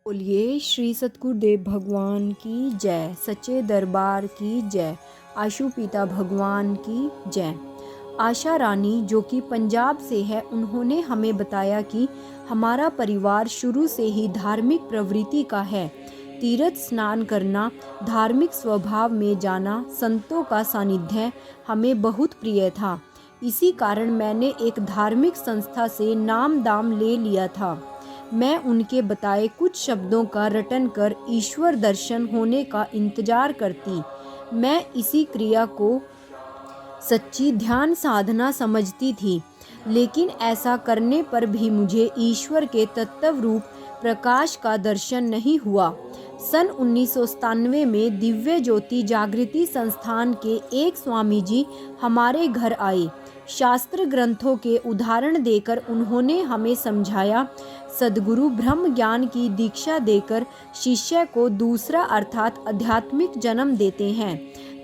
बोलिए श्री सतगुरुदेव भगवान की जय, सच्चे दरबार की जय, आशु पिता भगवान की जय। आशा रानी जो कि पंजाब से है, उन्होंने हमें बताया कि हमारा परिवार शुरू से ही धार्मिक प्रवृत्ति का है। तीर्थ स्नान करना, धार्मिक स्वभाव में जाना, संतों का सानिध्य हमें बहुत प्रिय था। इसी कारण मैंने एक धार्मिक संस्था से नाम दाम ले लिया था। मैं उनके बताए कुछ शब्दों का रटन कर ईश्वर दर्शन होने का इंतजार करती। मैं इसी क्रिया को सच्ची ध्यान साधना समझती थी, लेकिन ऐसा करने पर भी मुझे ईश्वर के तत्व रूप प्रकाश का दर्शन नहीं हुआ। सन 1997 में दिव्य ज्योति जागृति संस्थान के एक स्वामी जी हमारे घर आए। शास्त्र ग्रंथों के उदाहरण देकर उन्होंने हमें समझाया, सद्गुरु ब्रह्म ज्ञान की दीक्षा देकर शिष्य को दूसरा अर्थात आध्यात्मिक जन्म देते हैं।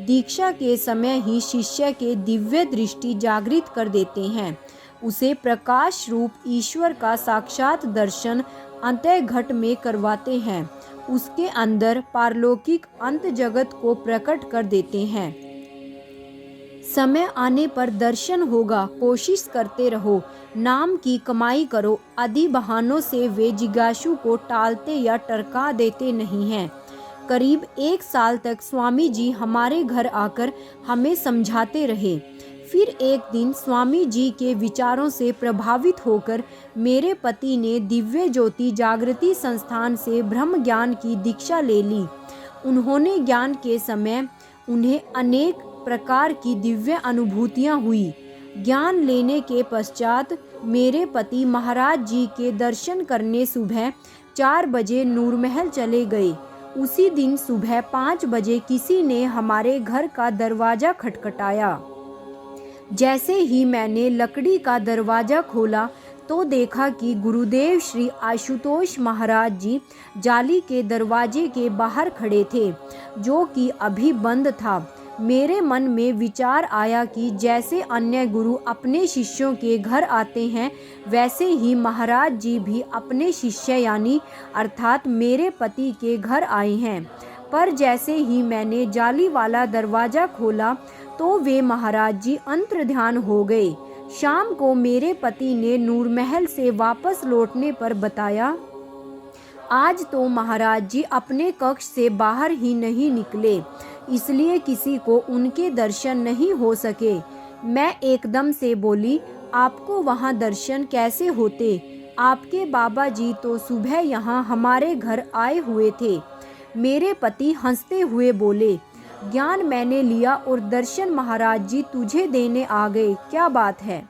दीक्षा के समय ही शिष्य के दिव्य दृष्टि जागृत कर देते हैं। उसे प्रकाश रूप ईश्वर का साक्षात दर्शन अंतः घट में करवाते हैं। उसके अंदर पारलौकिक अंत जगत को प्रकट कर देते हैं। समय आने पर दर्शन होगा, कोशिश करते रहो, नाम की कमाई करो आदि बहानों से वे जिज्ञासु को टालते या टरका देते नहीं हैं। करीब 1 साल तक स्वामी जी हमारे घर आकर हमें समझाते रहे। फिर एक दिन स्वामी जी के विचारों से प्रभावित होकर मेरे पति ने दिव्य ज्योति जागृति संस्थान से ब्रह्म ज्ञान की दीक्षा ले ली। उन्होंने ज्ञान के समय उन्हें अनेक प्रकार की दिव्य अनुभूतियां हुई। ज्ञान लेने के पश्चात मेरे पति महाराज जी के दर्शन करने सुबह 4 बजे नूरमहल चले गए। उसी दिन सुबह 5 बजे किसी ने हमारे घर का दरवाजा खटखटाया। जैसे ही मैंने लकड़ी का दरवाजा खोला तो देखा कि गुरुदेव श्री आशुतोष महाराज जी जाली के दरवाजे के बाहर खड़े थे, जो कि अभी बंद था। मेरे मन में विचार आया कि जैसे अन्य गुरु अपने शिष्यों के घर आते हैं, वैसे ही महाराज जी भी अपने शिष्य यानी अर्थात मेरे पति के घर आए हैं। पर जैसे ही मैंने जाली वाला दरवाजा खोला तो वे महाराज जी अंतर्ध्यान हो गए। शाम को मेरे पति ने नूरमहल से वापस लौटने पर बताया, आज तो महाराज जी अपने कक्ष से बाहर ही नहीं निकले, इसलिए किसी को उनके दर्शन नहीं हो सके। मैं एकदम से बोली, आपको वहाँ दर्शन कैसे होते? आपके बाबा जी तो सुबह यहाँ हमारे घर आए हुए थे। मेरे पति हंसते हुए बोले, ज्ञान मैंने लिया और दर्शन महाराज जी तुझे देने आ गए, क्या बात है।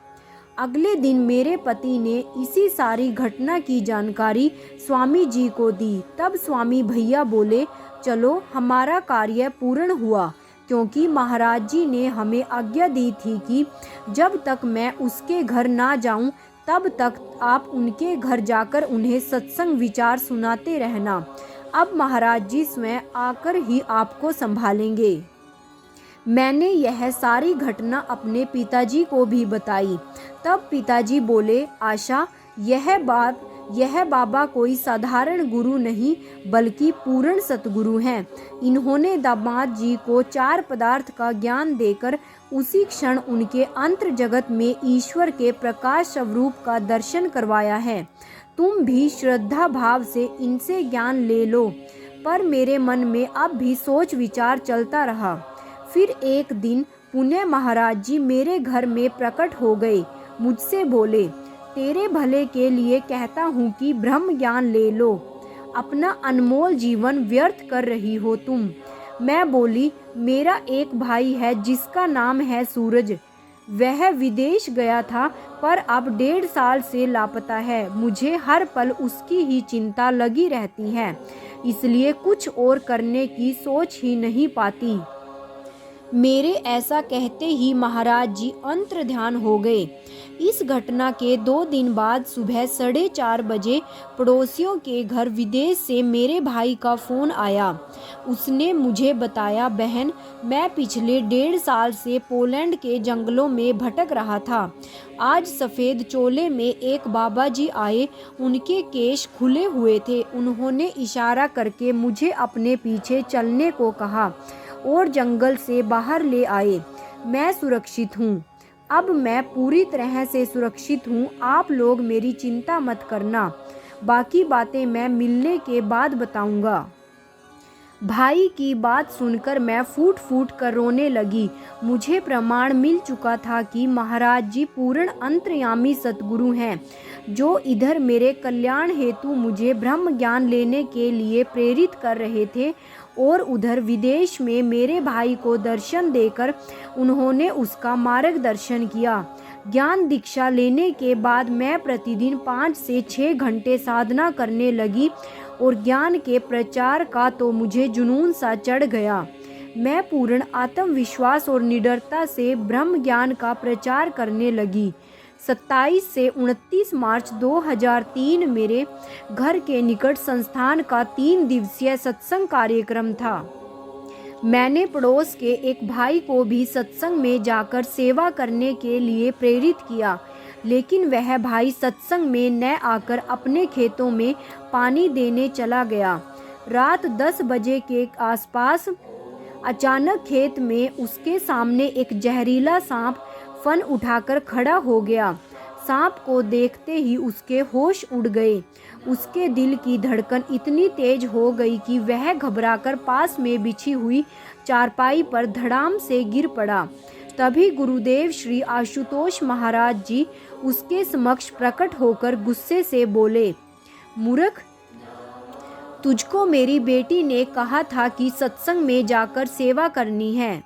अगले दिन मेरे पति ने इसी सारी घटना की जानकारी स्वामी जी को दी। तब स्वामी भैया बोले, चलो हमारा कार्य पूर्ण हुआ, क्योंकि महाराज जी ने हमें आज्ञा दी थी कि जब तक मैं उसके घर ना जाऊं तब तक आप उनके घर जाकर उन्हें सत्संग विचार सुनाते रहना। अब महाराज जी स्वयं आकर ही आपको संभालेंगे। मैंने यह सारी घटना अपने पिताजी को भी बताई। तब पिताजी बोले, आशा, यह बाबा कोई साधारण गुरु नहीं बल्कि पूर्ण सतगुरु हैं। इन्होंने दामाद जी को 4 पदार्थ का ज्ञान देकर उसी क्षण उनके अंतर जगत में ईश्वर के प्रकाश स्वरूप का दर्शन करवाया है। तुम भी श्रद्धा भाव से इनसे ज्ञान ले लो। पर मेरे मन में अब भी सोच विचार चलता रहा। फिर एक दिन पुण्य महाराज जी मेरे घर में प्रकट हो गए। मुझसे बोले, तेरे भले के लिए कहता हूँ कि ब्रह्म ज्ञान ले लो, अपना अनमोल जीवन व्यर्थ कर रही हो तुम। मैं बोली, मेरा एक भाई है जिसका नाम है सूरज। वह विदेश गया था पर अब 1.5 साल से लापता है। मुझे हर पल उसकी ही चिंता लगी रहती है, इसलिए कुछ और करने की सोच ही नहीं पाती। मेरे ऐसा कहते ही महाराज जी अंतर्ध्यान हो गए। इस घटना के 2 दिन बाद सुबह 4:30 बजे पड़ोसियों के घर विदेश से मेरे भाई का फ़ोन आया। उसने मुझे बताया, बहन, मैं पिछले 1.5 साल से पोलैंड के जंगलों में भटक रहा था। आज सफ़ेद चोले में एक बाबा जी आए। उनके केश खुले हुए थे। उन्होंने इशारा करके मुझे अपने पीछे चलने को कहा और जंगल से बाहर ले आए। मैं सुरक्षित हूँ। अब मैं पूरी तरह से सुरक्षित हूँ। आप लोग मेरी चिंता मत करना। बाकी बातें मैं मिलने के बाद बताऊँगा। भाई की बात सुनकर मैं फूट फूट कर रोने लगी। मुझे प्रमाण मिल चुका था कि महाराज जी पूर्ण अंतर्यामी सतगुरु हैं, जो इधर मेरे कल्याण हेतु मुझे ब्रह्म ज्ञान लेने के लिए प्रेरित कर रहे थे और उधर विदेश में मेरे भाई को दर्शन देकर उन्होंने उसका मार्गदर्शन किया। ज्ञान दीक्षा लेने के बाद मैं प्रतिदिन 5 से 6 घंटे साधना करने लगी और ज्ञान के प्रचार का तो मुझे जुनून सा चढ़ गया। मैं पूर्ण आत्मविश्वास और निडरता से ब्रह्म ज्ञान का प्रचार करने लगी। 27 से 29 मार्च 2003 मेरे घर के निकट संस्थान का 3 दिवसीय सत्संग कार्यक्रम था। मैंने पड़ोस के एक भाई को भी सत्संग में जाकर सेवा करने के लिए प्रेरित किया, लेकिन वह भाई सत्संग में न आकर अपने खेतों में पानी देने चला गया। रात 10 बजे के आसपास अचानक खेत में उसके सामने एक जहरीला सांप फन उठाकर खड़ा हो गया। सांप को देखते ही उसके होश उड़ गए। उसके दिल की धड़कन इतनी तेज हो गई कि वह घबराकर पास में बिछी हुई चारपाई पर धड़ाम से गिर पड़ा। तभी गुरुदेव श्री आशुतोष महाराज जी उसके समक्ष प्रकट होकर गुस्से से बोले, मूर्ख, तुझको मेरी बेटी ने कहा था कि सत्संग में जाकर सेवा करनी है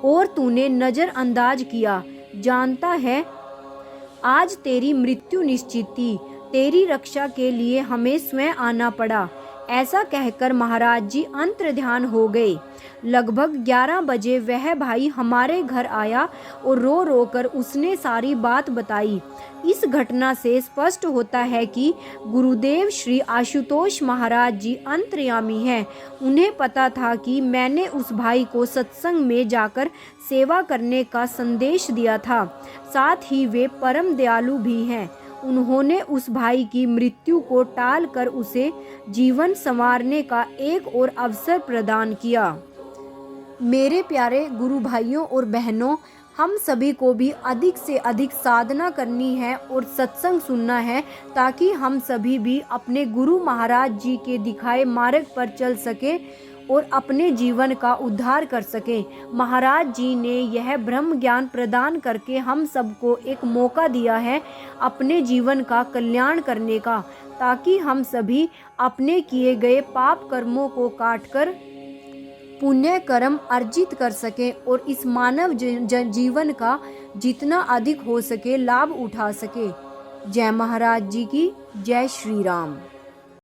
और तूने नज़रअंदाज किया। जानता है, आज तेरी मृत्यु निश्चित थी। तेरी रक्षा के लिए हमें स्वयं आना पड़ा। ऐसा कहकर महाराज जी अंतर्ध्यान हो गए। लगभग 11 बजे वह भाई हमारे घर आया और रो रो कर उसने सारी बात बताई। इस घटना से स्पष्ट होता है कि गुरुदेव श्री आशुतोष महाराज जी अंतर्यामी हैं। उन्हें पता था कि मैंने उस भाई को सत्संग में जाकर सेवा करने का संदेश दिया था। साथ ही वे परम दयालु भी हैं। उन्होंने उस भाई की मृत्यु को टालकर उसे जीवन संवारने का एक और अवसर प्रदान किया। मेरे प्यारे गुरु भाइयों और बहनों, हम सभी को भी अधिक से अधिक साधना करनी है और सत्संग सुनना है, ताकि हम सभी भी अपने गुरु महाराज जी के दिखाए मार्ग पर चल सके और अपने जीवन का उद्धार कर सकें। महाराज जी ने यह ब्रह्म ज्ञान प्रदान करके हम सबको एक मौका दिया है अपने जीवन का कल्याण करने का, ताकि हम सभी अपने किए गए पाप कर्मों को काटकर पुण्य कर्म अर्जित कर सकें और इस मानव जीवन का जितना अधिक हो सके लाभ उठा सके। जय महाराज जी की, जय श्री राम।